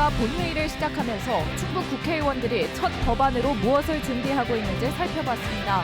국회가 본회의를 시작하면서 충북 국회의원들이 첫 법안으로 무엇을 준비하고 있는지 살펴봤습니다.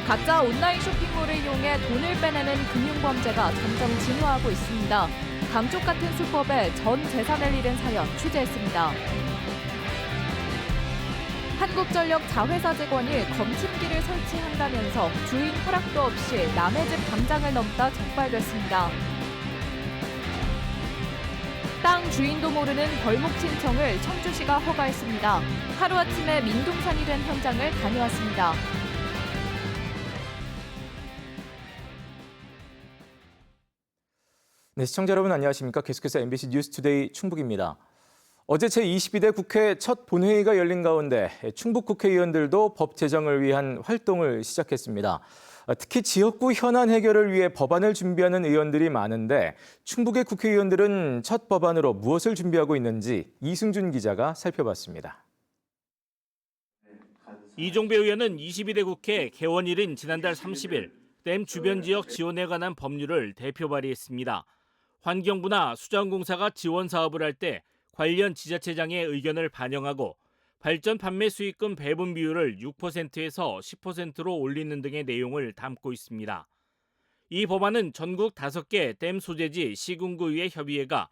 가짜 온라인 쇼핑몰을 이용해 돈을 빼내는 금융범죄가 점점 진화하고 있습니다. 감쪽 같은 수법에 전 재산을 잃은 사연 취재했습니다. 한국전력 자회사 직원이 검침기를 설치한다면서 주인 허락도 없이 남의 집 담장을 넘다 적발됐습니다. 땅 주인도 모르는 벌목 신청을 청주시가 허가했습니다. 하루아침에 민둥산이 된 현장을 다녀왔습니다. 네, 시청자 여러분 안녕하십니까? 계속해서 MBC 뉴스투데이 충북입니다. 어제 제22대 국회 첫 본회의가 열린 가운데 충북 국회의원들도 법 제정을 위한 활동을 시작했습니다. 특히 지역구 현안 해결을 위해 법안을 준비하는 의원들이 많은데 충북의 국회의원들은 첫 법안으로 무엇을 준비하고 있는지 이승준 기자가 살펴봤습니다. 이종배 의원은 22대 국회 개원일인 지난달 30일 댐 주변 지역 지원에 관한 법률을 대표 발의했습니다. 환경부나 수자원공사가 지원 사업을 할 때 관련 지자체장의 의견을 반영하고 발전 판매 수익금 배분 비율을 6%에서 10%로 올리는 등의 내용을 담고 있습니다. 이 법안은 전국 5개 댐 소재지 시군구의회 협의회가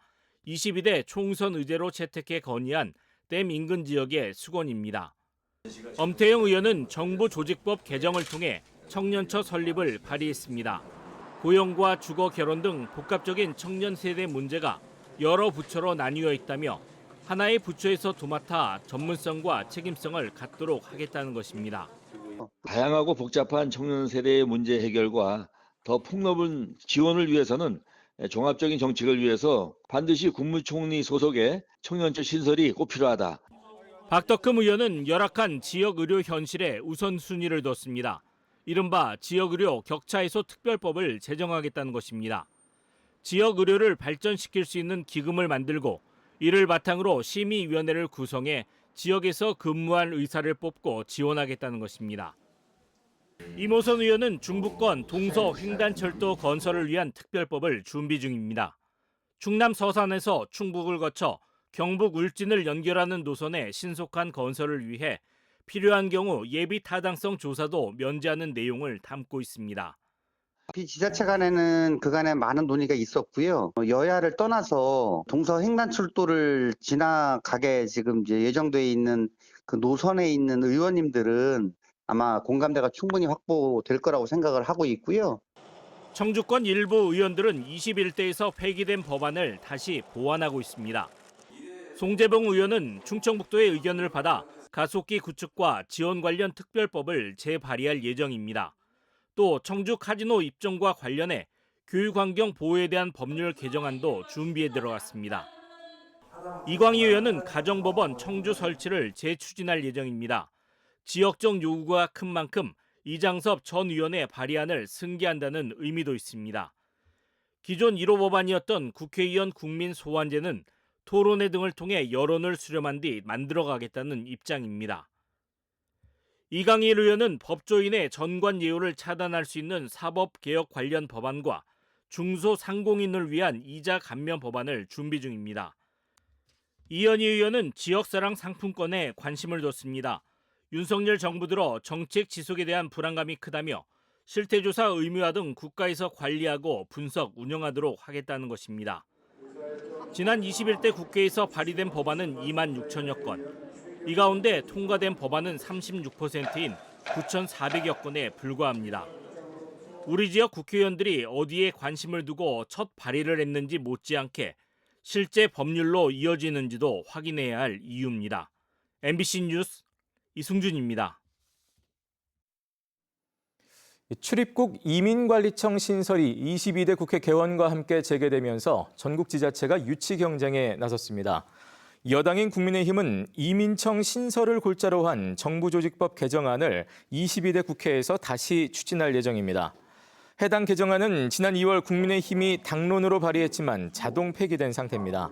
22대 총선 의제로 채택해 건의한 댐 인근 지역의 수건입니다. 엄태영 의원은 정부 조직법 개정을 통해 청년처 설립을 발의했습니다. 고용과 주거 결혼 등 복합적인 청년 세대 문제가 여러 부처로 나뉘어 있다며 하나의 부처에서 도맡아 전문성과 책임성을 갖도록 하겠다는 것입니다. 다양하고 복잡한 청년 세대의 문제 해결과 더 폭넓은 지원을 위해서는 종합적인 정책을 위해서 반드시 국무총리 소속의 청년처 신설이 꼭 필요하다. 박덕흠 의원은 열악한 지역 의료 현실에 우선순위를 뒀습니다. 이른바 지역의료 격차 해소 특별법을 제정하겠다는 것입니다. 지역 의료를 발전시킬 수 있는 기금을 만들고 이를 바탕으로 심의위원회를 구성해 지역에서 근무할 의사를 뽑고 지원하겠다는 것입니다. 이모선 의원은 중부권 동서 횡단철도 건설을 위한 특별법을 준비 중입니다. 충남 서산에서 충북을 거쳐 경북 울진을 연결하는 노선의 신속한 건설을 위해 필요한 경우 예비 타당성 조사도 면제하는 내용을 담고 있습니다. 지자체 간에는 그간에 많은 논의가 있었고요. 여야를 떠나서 동서 횡단철도를 지나가게 지금 이제 예정돼 있는 그 노선에 있는 의원님들은 아마 공감대가 충분히 확보될 거라고 생각을 하고 있고요. 청주권 일부 의원들은 21대에서 폐기된 법안을 다시 보완하고 있습니다. 송재봉 의원은 충청북도의 의견을 받아 가속기 구축과 지원 관련 특별법을 재발의할 예정입니다. 또 청주 카지노 입점과 관련해 교육환경 보호에 대한 법률 개정안도 준비에 들어갔습니다. 이광희 의원은 가정법원 청주 설치를 재추진할 예정입니다. 지역적 요구가 큰 만큼 이장섭 전 의원의 발의안을 승계한다는 의미도 있습니다. 기존 1호 법안이었던 국회의원 국민소환제는 토론회 등을 통해 여론을 수렴한 뒤 만들어가겠다는 입장입니다. 이강일 의원은 법조인의 전관 예우를 차단할 수 있는 사법개혁 관련 법안과 중소상공인을 위한 이자 감면 법안을 준비 중입니다. 이현희 의원은 지역사랑 상품권에 관심을 뒀습니다. 윤석열 정부 들어 정책 지속에 대한 불안감이 크다며 실태조사 의무화 등 국가에서 관리하고 분석, 운영하도록 하겠다는 것입니다. 지난 21대 국회에서 발의된 법안은 2만 6천여 건. 이 가운데 통과된 법안은 36%인 9,400여 건에 불과합니다. 우리 지역 국회의원들이 어디에 관심을 두고 첫 발의를 했는지 못지않게 실제 법률로 이어지는지도 확인해야 할 이유입니다. MBC 뉴스 이승준입니다. 출입국 이민관리청 신설이 22대 국회 개원과 함께 재개되면서 전국 지자체가 유치 경쟁에 나섰습니다. 여당인 국민의힘은 이민청 신설을 골자로 한 정부조직법 개정안을 22대 국회에서 다시 추진할 예정입니다. 해당 개정안은 지난 2월 국민의힘이 당론으로 발의했지만 자동 폐기된 상태입니다.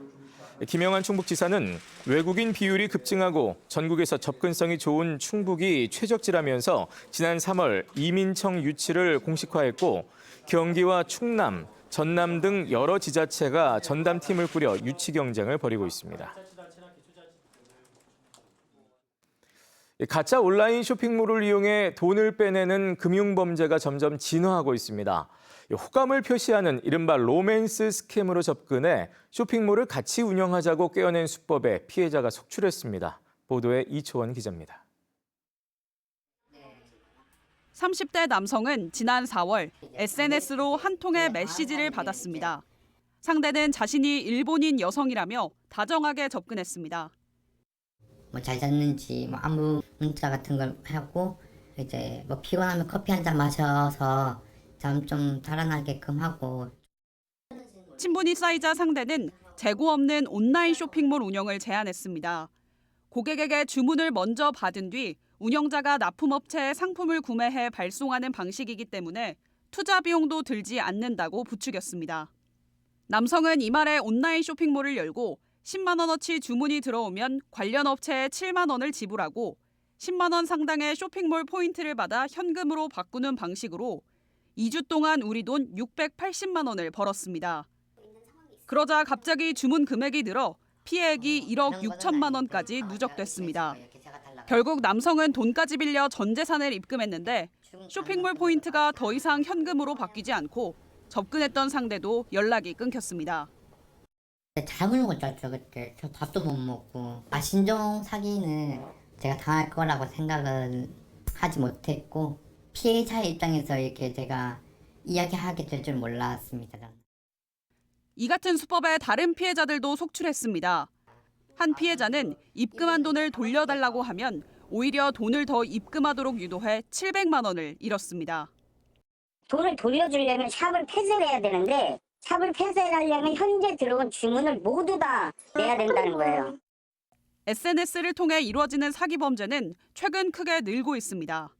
김영환 충북지사는 외국인 비율이 급증하고 전국에서 접근성이 좋은 충북이 최적지라면서 지난 3월 이민청 유치를 공식화했고 경기와 충남, 전남 등 여러 지자체가 전담팀을 꾸려 유치 경쟁을 벌이고 있습니다. 가짜 온라인 쇼핑몰을 이용해 돈을 빼내는 금융범죄가 점점 진화하고 있습니다. 호감을 표시하는 이른바 로맨스 스캠으로 접근해 쇼핑몰을 같이 운영하자고 꿰어낸 수법에 피해자가 속출했습니다. 보도에 이초원 기자입니다. 30대 남성은 지난 4월 SNS로 한 통의 메시지를 받았습니다. 상대는 자신이 일본인 여성이라며 다정하게 접근했습니다. 잘 잤는지 안부 문자 같은 걸 하고 이제 피곤하면 커피 한 잔 마셔서 잠 좀 달아나게끔 하고. 친분이 쌓이자 상대는 재고 없는 온라인 쇼핑몰 운영을 제안했습니다. 고객에게 주문을 먼저 받은 뒤 운영자가 납품업체에 상품을 구매해 발송하는 방식이기 때문에 투자 비용도 들지 않는다고 부추겼습니다. 남성은 이말에 온라인 쇼핑몰을 열고 10만 원어치 주문이 들어오면 관련 업체에 7만 원을 지불하고 10만 원 상당의 쇼핑몰 포인트를 받아 현금으로 바꾸는 방식으로 2주 동안 우리 돈 680만 원을 벌었습니다. 그러자 갑자기 주문 금액이 늘어 피해액이 1억 6천만 원까지 누적됐습니다. 결국 남성은 돈까지 빌려 전 재산을 입금했는데 쇼핑몰 포인트가 더 이상 현금으로 바뀌지 않고 접근했던 상대도 연락이 끊겼습니다. 잠을 못 잤죠 그때. 저 밥도 못 먹고. 신종 사기는 제가 당할 거라고 생각은 하지 못했고 피해자의 입장에서 이렇게 제가 이야기하게 될 줄 몰랐습니다. 이 같은 수법에 다른 피해자들도 속출했습니다. 한 피해자는 입금한 돈을 돌려달라고 하면 오히려 돈을 더 입금하도록 유도해 700만 원을 잃었습니다. 돈을 돌려주려면 샵을 폐쇄를 해야 되는데 샵을 폐쇄하려면 현재 들어온 주문을 모두 다 내야 된다는 거예요. SNS를 통해 이루어지는 사기 범죄는 최근 크게 늘고 있습니다.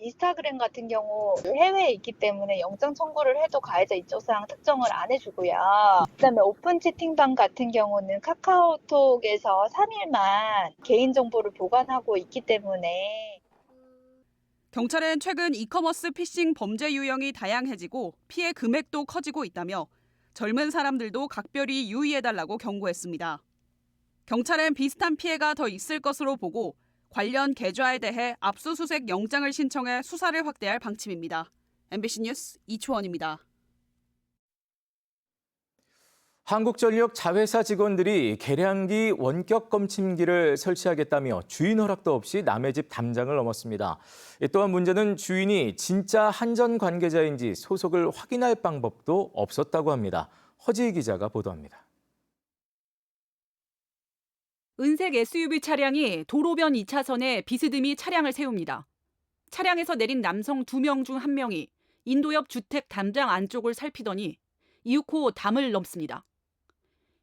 인스타그램 같은 경우 해외에 있기 때문에 영장 청구를 해도 가해자 인적사항 특정을 안 해주고요. 그다음에 오픈 채팅방 같은 경우는 카카오톡에서 3일만 개인정보를 보관하고 있기 때문에. 경찰은 최근 이커머스 피싱 범죄 유형이 다양해지고 피해 금액도 커지고 있다며 젊은 사람들도 각별히 유의해달라고 경고했습니다. 경찰은 비슷한 피해가 더 있을 것으로 보고 관련 계좌에 대해 압수수색 영장을 신청해 수사를 확대할 방침입니다. MBC 뉴스 이초원입니다. 한국전력 자회사 직원들이 계량기 원격 검침기를 설치하겠다며 주인 허락도 없이 남의 집 담장을 넘었습니다. 또한 문제는 주인이 진짜 한전 관계자인지 소속을 확인할 방법도 없었다고 합니다. 허지희 기자가 보도합니다. 은색 SUV 차량이 도로변 2차선에 비스듬히 차량을 세웁니다. 차량에서 내린 남성 2명 중 1명이 인도 옆 주택 담장 안쪽을 살피더니 이윽고 담을 넘습니다.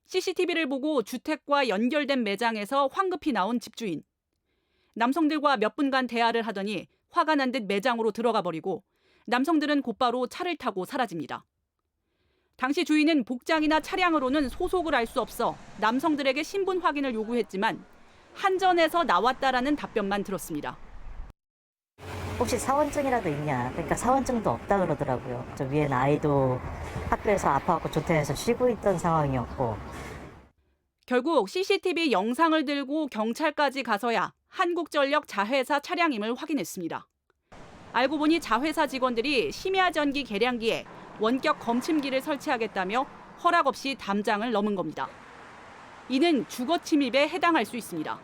CCTV를 보고 주택과 연결된 매장에서 황급히 나온 집주인. 남성들과 몇 분간 대화를 하더니 화가 난 듯 매장으로 들어가 버리고 남성들은 곧바로 차를 타고 사라집니다. 당시 주인은 복장이나 차량으로는 소속을 알 수 없어 남성들에게 신분 확인을 요구했지만 한전에서 나왔다라는 답변만 들었습니다. 혹시 사원증이라도 있냐? 그러니까 사원증도 없다 그러더라고요. 저 위엔 아이도 학교에서 아파갖고 조퇴해서 쉬고 있던 상황이었고. 결국 CCTV 영상을 들고 경찰까지 가서야 한국전력 자회사 차량임을 확인했습니다. 알고 보니 자회사 직원들이 심야 전기 계량기에 원격 검침기를 설치하겠다며 허락 없이 담장을 넘은 겁니다. 이는 주거 침입에 해당할 수 있습니다.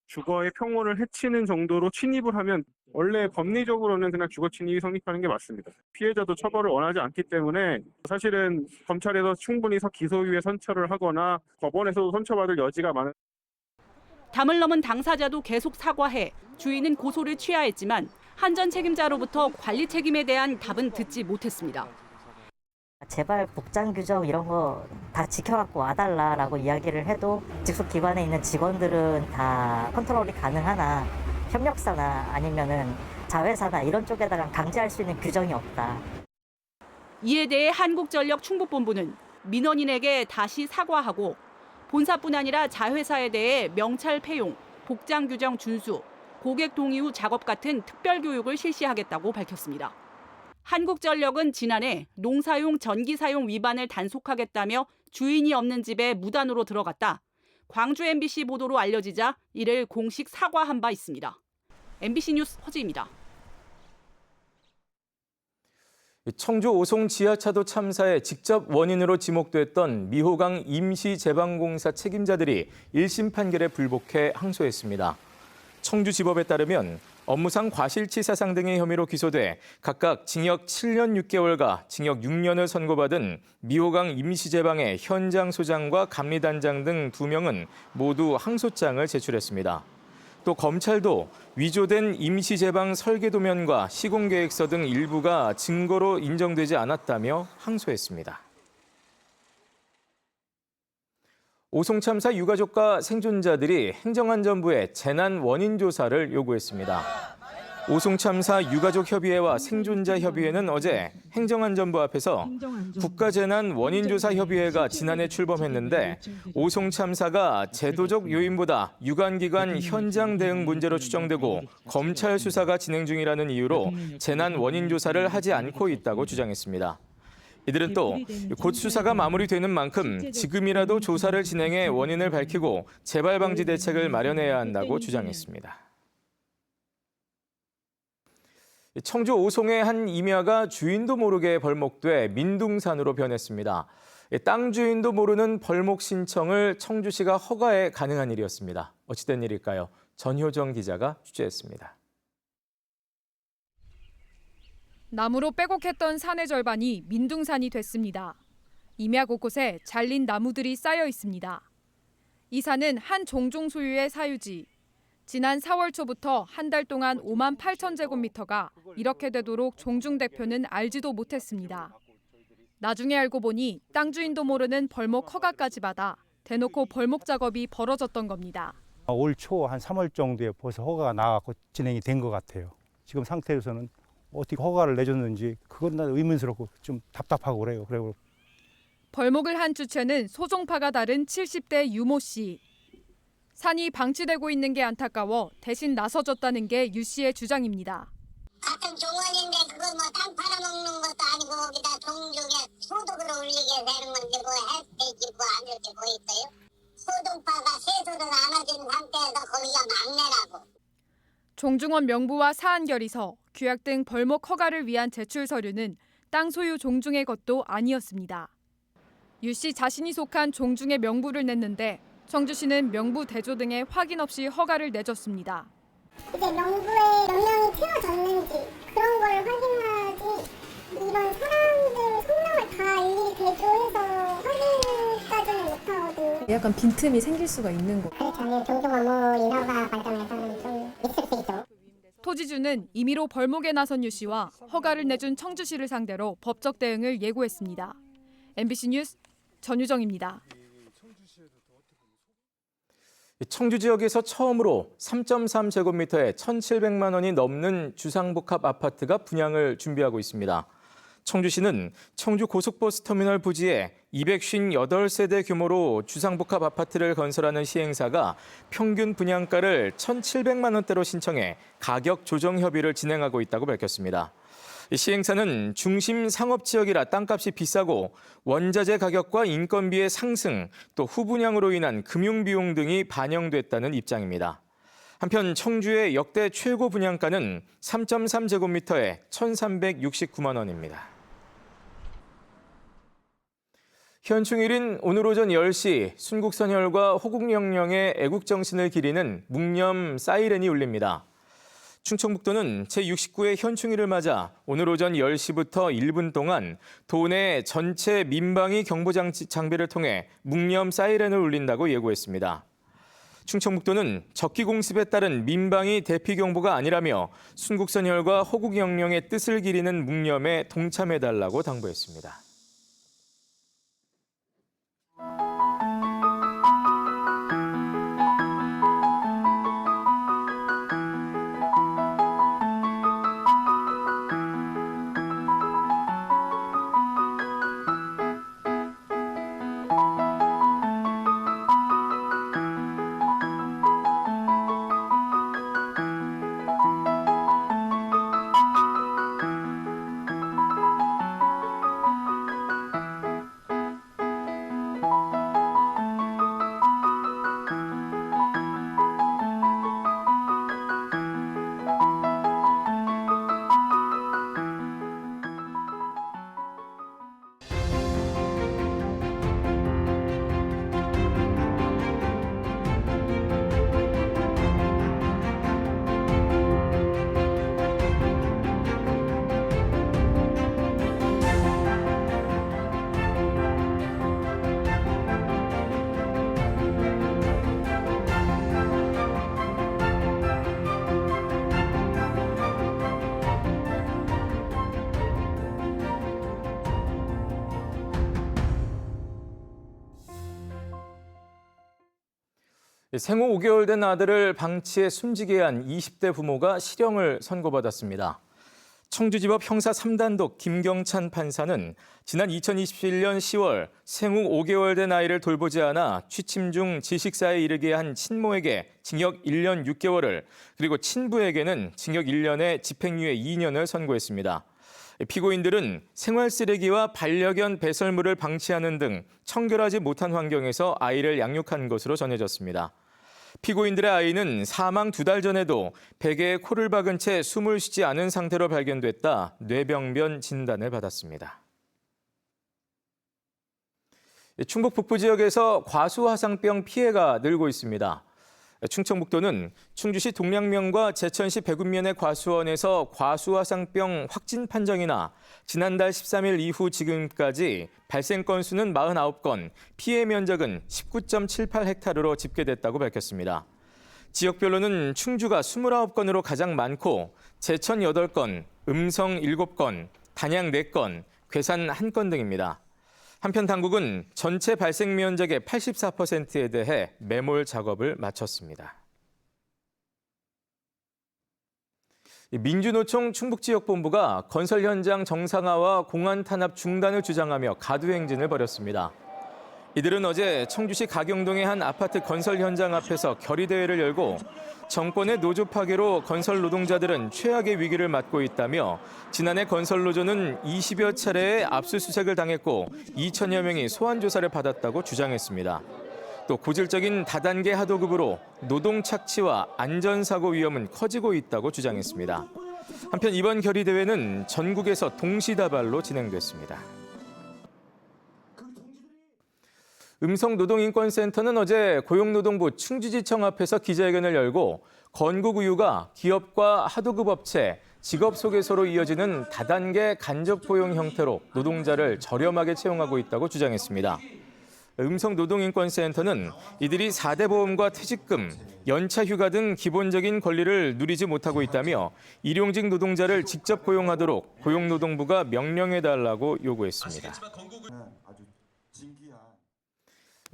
주거의 평온을 해치는 정도로 침입을 하면 원래 법리적으로는 그냥 주거 침입이 성립하는 게 맞습니다. 피해자도 처벌을 원하지 않기 때문에 사실은 검찰에서 충분히 기소유예 선처를 하거나 법원에서도 선처받을 여지가 많은. 담을 넘은 당사자도 계속 사과해 주인은 고소를 취하했지만 한전 책임자로부터 관리 책임에 대한 답은 듣지 못했습니다. 제발 복장 규정 이런 거 다 지켜갖고 와달라라고 이야기를 해도 직속 기관에 있는 직원들은 다 컨트롤이 가능하나 협력사나 아니면은 자회사나 이런 쪽에다가 강제할 수 있는 규정이 없다. 이에 대해 한국전력 충북본부는 민원인에게 다시 사과하고 본사뿐 아니라 자회사에 대해 명찰 폐용, 복장 규정 준수, 고객 동의 후 작업 같은 특별 교육을 실시하겠다고 밝혔습니다. 한국전력은 지난해 농사용 전기 사용 위반을 단속하겠다며 주인이 없는 집에 무단으로 들어갔다. 광주 MBC 보도로 알려지자 이를 공식 사과한 바 있습니다. MBC 뉴스 허지입니다. 청주 오송 지하차도 참사의 직접 원인으로 지목됐던 미호강 임시제방공사 책임자들이 1심 판결에 불복해 항소했습니다. 청주지법에 따르면 업무상 과실치사상 등의 혐의로 기소돼 각각 징역 7년 6개월과 징역 6년을 선고받은 미호강 임시제방의 현장 소장과 감리단장 등 2명은 모두 항소장을 제출했습니다. 또 검찰도 위조된 임시제방 설계도면과 시공계획서 등 일부가 증거로 인정되지 않았다며 항소했습니다. 오송 참사 유가족과 생존자들이 행정안전부에 재난 원인 조사를 요구했습니다. 오송 참사 유가족협의회와 생존자협의회는 어제 행정안전부 앞에서 국가재난 원인조사협의회가 지난해 출범했는데 오송 참사가 제도적 요인보다 유관기관 현장 대응 문제로 추정되고 검찰 수사가 진행 중이라는 이유로 재난 원인조사를 하지 않고 있다고 주장했습니다. 이들은 또 곧 수사가 마무리되는 만큼 지금이라도 조사를 진행해 원인을 밝히고 재발 방지 대책을 마련해야 한다고 주장했습니다. 청주 오송의 한 임야가 주인도 모르게 벌목돼 민둥산으로 변했습니다. 땅 주인도 모르는 벌목 신청을 청주시가 허가해 가능한 일이었습니다. 어찌된 일일까요? 전효정 기자가 취재했습니다. 나무로 빼곡했던 산의 절반이 민둥산이 됐습니다. 임야 곳곳에 잘린 나무들이 쌓여 있습니다. 이 산은 한 종종 소유의 사유지. 지난 4월 초부터 한 달 동안 5만 8천 제곱미터가 이렇게 되도록 종중 대표는 알지도 못했습니다. 나중에 알고 보니 땅 주인도 모르는 벌목 허가까지 받아 대놓고 벌목 작업이 벌어졌던 겁니다. 올 초 한 3월 정도에 벌써 허가가 나와서 진행이 된 것 같아요. 지금 상태에서는 어떻게 허가를 내줬는지 그건 난 의문스럽고 좀 답답하고 그래요. 그리고 벌목을 한 주체는 소종파가 다른 70대 유모 씨. 산이 방치되고 있는 게 안타까워 대신 나서줬다는 게 유 씨의 주장입니다. 같은 종원인데 그건 뭐 땅 팔아먹는 것도 아니고 거기다 종족에 소득을 올리게 되는 건데 뭐 혜택이 뭐 안 이렇게 뭐 있어요? 소득파가 세소득 안 하는 상태에서 거기가 막내라고. 종중원 명부와 사안결의서, 규약 등 벌목 허가를 위한 제출 서류는 땅 소유 종중의 것도 아니었습니다. 유 씨 자신이 속한 종중의 명부를 냈는데 청주시는 명부 대조 등의 확인 없이 허가를 내줬습니다. 이제 명부에 몇 명이 채워졌는지 그런 걸 확인하지 이런 사람들 성명을 다 일일이 대조해서 확인까지는 못하거든요. 약간 빈틈이 생길 수가 있는 거. 그렇죠. 종종 업무 인허가 과정에서는 좀 있을 수 있죠. 토지주는 임의로 벌목에 나선 유 씨와 허가를 내준 청주시를 상대로 법적 대응을 예고했습니다. MBC 뉴스 전유정입니다. 청주 지역에서 처음으로 3.3제곱미터에 1,700만 원이 넘는 주상복합 아파트가 분양을 준비하고 있습니다. 청주시는 청주 고속버스터미널 부지에 258세대 규모로 주상복합 아파트를 건설하는 시행사가 평균 분양가를 1,700만 원대로 신청해 가격 조정 협의를 진행하고 있다고 밝혔습니다. 시행사는 중심 상업지역이라 땅값이 비싸고 원자재 가격과 인건비의 상승, 또 후분양으로 인한 금융비용 등이 반영됐다는 입장입니다. 한편 청주의 역대 최고 분양가는 3.3제곱미터에 1,369만 원입니다. 현충일인 오늘 오전 10시 순국선열과 호국영령의 애국정신을 기리는 묵념 사이렌이 울립니다. 충청북도는 제69회 현충일을 맞아 오늘 오전 10시부터 1분 동안 도내 전체 민방위 경보장비를 통해 묵념 사이렌을 울린다고 예고했습니다. 충청북도는 적기 공습에 따른 민방위 대피 경보가 아니라며 순국선열과 호국영령의 뜻을 기리는 묵념에 동참해달라고 당부했습니다. 생후 5개월 된 아들을 방치해 숨지게 한 20대 부모가 실형을 선고받았습니다. 청주지법 형사 3단독 김경찬 판사는 지난 2027년 10월 생후 5개월 된 아이를 돌보지 않아 취침 중 질식사에 이르게 한 친모에게 징역 1년 6개월을 그리고 친부에게는 징역 1년에 집행유예 2년을 선고했습니다. 피고인들은 생활 쓰레기와 반려견 배설물을 방치하는 등 청결하지 못한 환경에서 아이를 양육한 것으로 전해졌습니다. 피고인들의 아이는 사망 2달 전에도 베개에 코를 박은 채 숨을 쉬지 않은 상태로 발견됐다 뇌병변 진단을 받았습니다. 충북 북부 지역에서 과수화상병 피해가 늘고 있습니다. 충청북도는 충주시 동량면과 제천시 백운면의 과수원에서 과수화상병 확진 판정이나 지난달 13일 이후 지금까지 발생 건수는 49건, 피해 면적은 19.78헥타르로 집계됐다고 밝혔습니다. 지역별로는 충주가 29건으로 가장 많고 제천 8건, 음성 7건, 단양 4건, 괴산 1건 등입니다. 한편 당국은 전체 발생 면적의 84%에 대해 매몰 작업을 마쳤습니다. 민주노총 충북지역본부가 건설 현장 정상화와 공안 탄압 중단을 주장하며 가두행진을 벌였습니다. 이들은 어제 청주시 가경동의 한 아파트 건설 현장 앞에서 결의대회를 열고 정권의 노조 파괴로 건설 노동자들은 최악의 위기를 맞고 있다며 지난해 건설 노조는 20여 차례의 압수수색을 당했고 2천여 명이 소환 조사를 받았다고 주장했습니다. 또 고질적인 다단계 하도급으로 노동 착취와 안전사고 위험은 커지고 있다고 주장했습니다. 한편 이번 결의대회는 전국에서 동시다발로 진행됐습니다. 음성노동인권센터는 어제 고용노동부 충주지청 앞에서 기자회견을 열고 건국우유가 기업과 하도급 업체, 직업 소개서로 이어지는 다단계 간접 고용 형태로 노동자를 저렴하게 채용하고 있다고 주장했습니다. 음성노동인권센터는 이들이 4대 보험과 퇴직금, 연차 휴가 등 기본적인 권리를 누리지 못하고 있다며 일용직 노동자를 직접 고용하도록 고용노동부가 명령해달라고 요구했습니다.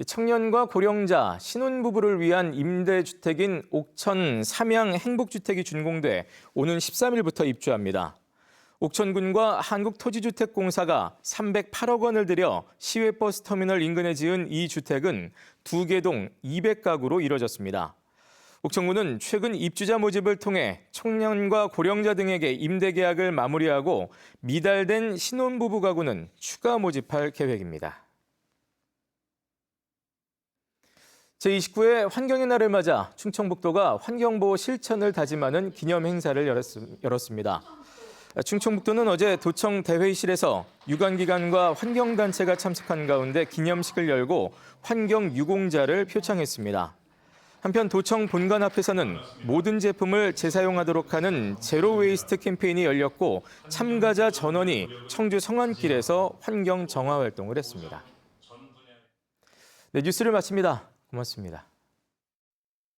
청년과 고령자, 신혼부부를 위한 임대주택인 옥천 삼양 행복주택이 준공돼 오는 13일부터 입주합니다. 옥천군과 한국토지주택공사가 308억 원을 들여 시외버스터미널 인근에 지은 이 주택은 2개 동 200가구로 이뤄졌습니다. 옥천군은 최근 입주자 모집을 통해 청년과 고령자 등에게 임대 계약을 마무리하고 미달된 신혼부부 가구는 추가 모집할 계획입니다. 제29회 환경의 날을 맞아 충청북도가 환경보호 실천을 다짐하는 기념 행사를 열었습니다. 충청북도는 어제 도청 대회의실에서 유관기관과 환경단체가 참석한 가운데 기념식을 열고 환경유공자를 표창했습니다. 한편 도청 본관 앞에서는 모든 제품을 재사용하도록 하는 제로 웨이스트 캠페인이 열렸고 참가자 전원이 청주 성안길에서 환경 정화 활동을 했습니다. 네, 뉴스를 마칩니다. 고맙습니다.